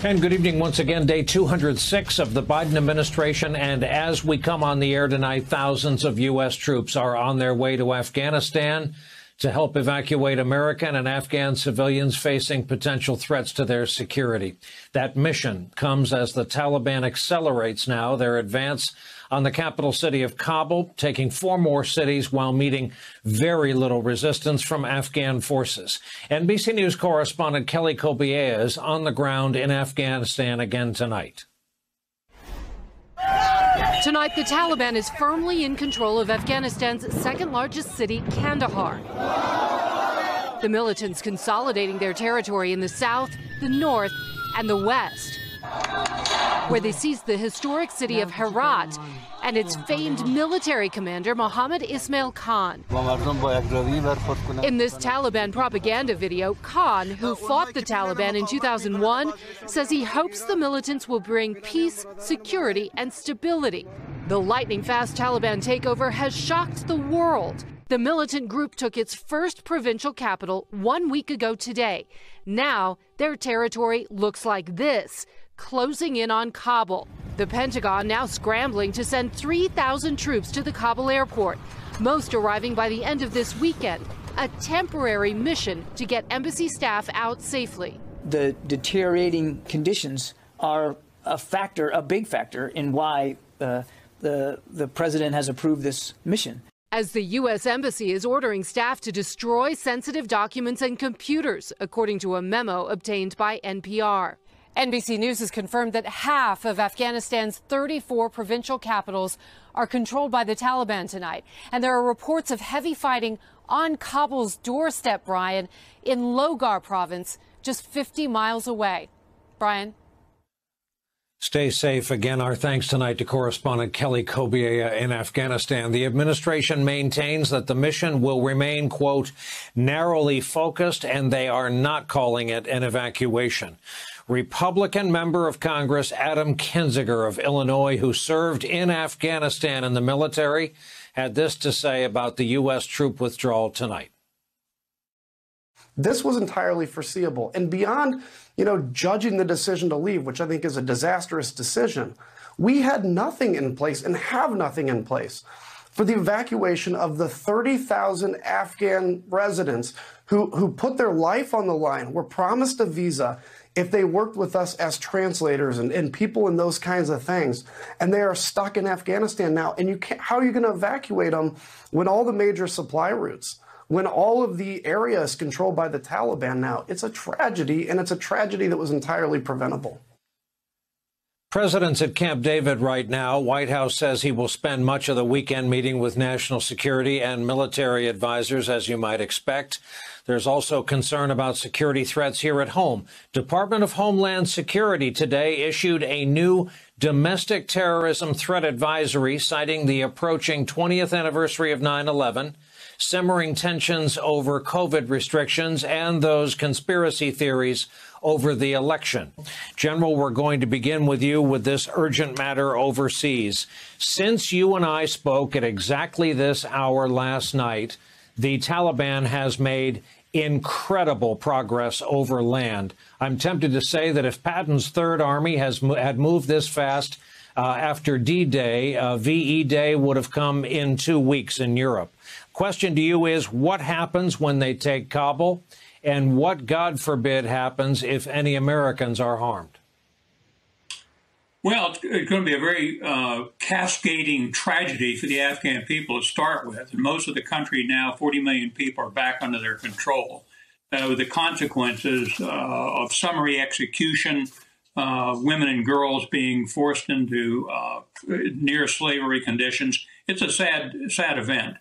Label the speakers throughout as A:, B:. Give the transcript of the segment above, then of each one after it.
A: And good evening once again, day 206 of the Biden administration. And as we come on the air tonight, thousands of U.S. troops are on their way to Afghanistan to help evacuate American and Afghan civilians facing potential threats to their security. That mission comes as the Taliban accelerates now their advance on the capital city of Kabul, taking 4 more cities while meeting very little resistance from Afghan forces. NBC News correspondent Kelly Kobiea is on the ground in Afghanistan again tonight.
B: Tonight, the Taliban is firmly in control of Afghanistan's second-largest city, Kandahar. The militants consolidating their territory in the south, the north, and the west, where they seized the historic city of Herat and its famed military commander, Mohammed Ismail Khan. In this Taliban propaganda video, Khan, who fought the Taliban in 2001, says he hopes the militants will bring peace, security, and stability. The lightning-fast Taliban takeover has shocked the world. The militant group took its first provincial capital 1 week ago today. Now, their territory looks like this, closing in on Kabul. The Pentagon now scrambling to send 3,000 troops to the Kabul airport, most arriving by the end of this weekend, a temporary mission to get embassy staff out safely.
C: The deteriorating conditions are a factor, a big factor, in why the president has approved this mission.
B: As the U.S. Embassy is ordering staff to destroy sensitive documents and computers, according to a memo obtained by NPR. NBC News has confirmed that half of Afghanistan's 34 provincial capitals are controlled by the Taliban tonight. And there are reports of heavy fighting on Kabul's doorstep, Brian, in Lashkar Province, just 50 miles away. Brian?
A: Stay safe. Again, our thanks tonight to correspondent Kelly Kobiea in Afghanistan. The administration maintains that the mission will remain, quote, narrowly focused, and they are not calling it an evacuation. Republican member of Congress Adam Kinzinger of Illinois, who served in Afghanistan in the military, had this to say about the U.S. troop withdrawal tonight.
D: This was entirely foreseeable. And beyond, judging the decision to leave, which I think is a disastrous decision, we had nothing in place and have nothing in place for the evacuation of the 30,000 Afghan residents who put their life on the line, were promised a visa if they worked with us as translators and people and those kinds of things. And they are stuck in Afghanistan now. And how are you going to evacuate them when all the major supply routes, when all of the area is controlled by the Taliban now? It's a tragedy, and it's a tragedy that was entirely preventable.
A: President's at Camp David right now. White House says he will spend much of the weekend meeting with national security and military advisors, as you might expect. There's also concern about security threats here at home. Department of Homeland Security today issued a new domestic terrorism threat advisory, citing the approaching 20th anniversary of 9/11, simmering tensions over COVID restrictions, and those conspiracy theories over the election. General, we're going to begin with you with this urgent matter overseas. Since you and I spoke at exactly this hour last night, the Taliban has made incredible progress over land. I'm tempted to say that if Patton's Third Army had moved this fast after D-Day, VE Day would have come in 2 weeks in Europe. Question to you is, what happens when they take Kabul? And what, God forbid, happens if any Americans are harmed?
E: Well, it's going to be a very cascading tragedy for the Afghan people to start with. And most of the country now, 40 million people, are back under their control, with the consequences of summary execution, women and girls being forced into near slavery conditions. It's a sad event.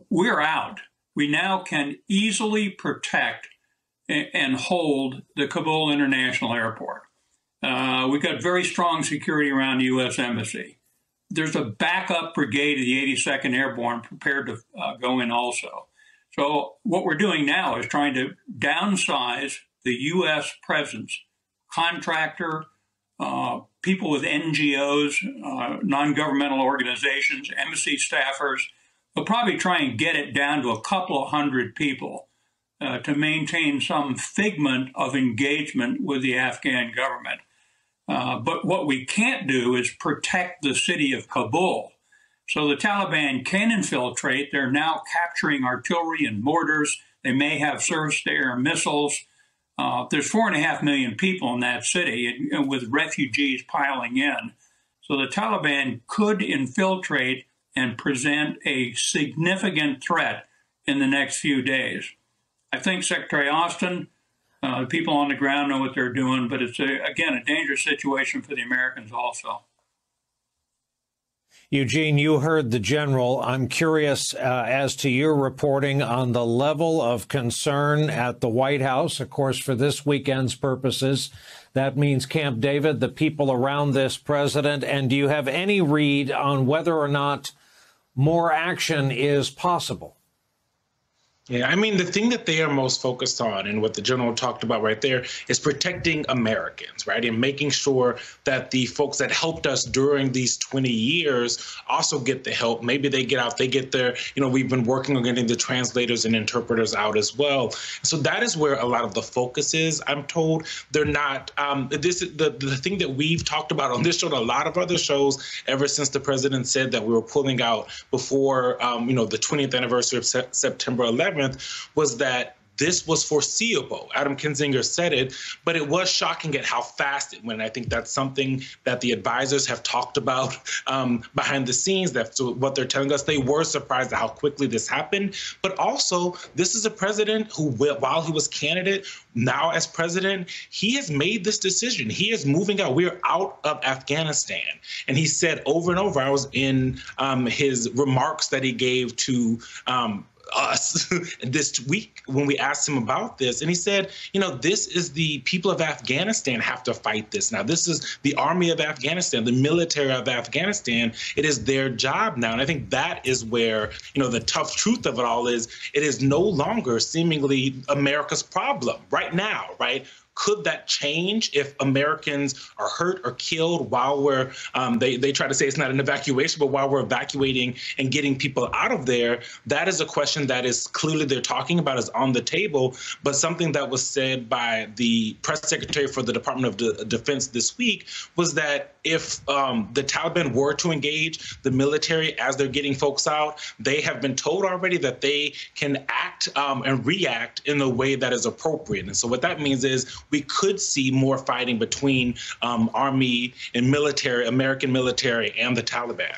E: We're out. We now can easily protect and hold the Kabul International Airport. We've got very strong security around the U.S. Embassy. There's a backup brigade of the 82nd Airborne prepared to go in also. So what we're doing now is trying to downsize the U.S. presence, contractor, people with NGOs, non-governmental organizations, embassy staffers. We'll probably try and get it down to a couple of hundred people to maintain some figment of engagement with the Afghan government. But what we can't do is protect the city of Kabul. So the Taliban can infiltrate. They're now capturing artillery and mortars. They may have surface-to-air missiles. There's 4.5 million people in that city, and with refugees piling in. So the Taliban could infiltrate and present a significant threat in the next few days. I think Secretary Austin, the people on the ground know what they're doing, but it's, again, a dangerous situation for the Americans also.
A: Eugene, you heard the general. I'm curious as to your reporting on the level of concern at the White House. Of course, for this weekend's purposes, that means Camp David, the people around this president. And do you have any read on whether or not more action is possible?
F: Yeah, I mean, the thing that they are most focused on, and what the general talked about right there, is protecting Americans, right? And making sure that the folks that helped us during these 20 years also get the help. Maybe they get out, they get their, we've been working on getting the translators and interpreters out as well. So that is where a lot of the focus is. I'm told they're not, this is the thing that we've talked about on this show, and a lot of other shows, ever since the president said that we were pulling out before, the 20th anniversary of September 11th, was that this was foreseeable. Adam Kinzinger said it, but it was shocking at how fast it went. I think that's something that the advisors have talked about behind the scenes. That's what they're telling us. They were surprised at how quickly this happened. But also, this is a president who, while he was candidate, now as president, he has made this decision. He is moving out. We're out of Afghanistan. And he said over and over, I was in his remarks that he gave to us this week when we asked him about this, and he said, this is the people of Afghanistan have to fight this now. This is the army of Afghanistan, the military of Afghanistan. It is their job now. And I think that is where, the tough truth of it all is, it is no longer seemingly America's problem right now, right? Could that change if Americans are hurt or killed while we're, they try to say it's not an evacuation, but while we're evacuating and getting people out of there? That is a question that is clearly they're talking about, is on the table. But something that was said by the press secretary for the Department of Defense this week was that if the Taliban were to engage the military as they're getting folks out, they have been told already that they can act and react in a way that is appropriate. And so what that means is we could see more fighting between army and military, American military, and the Taliban.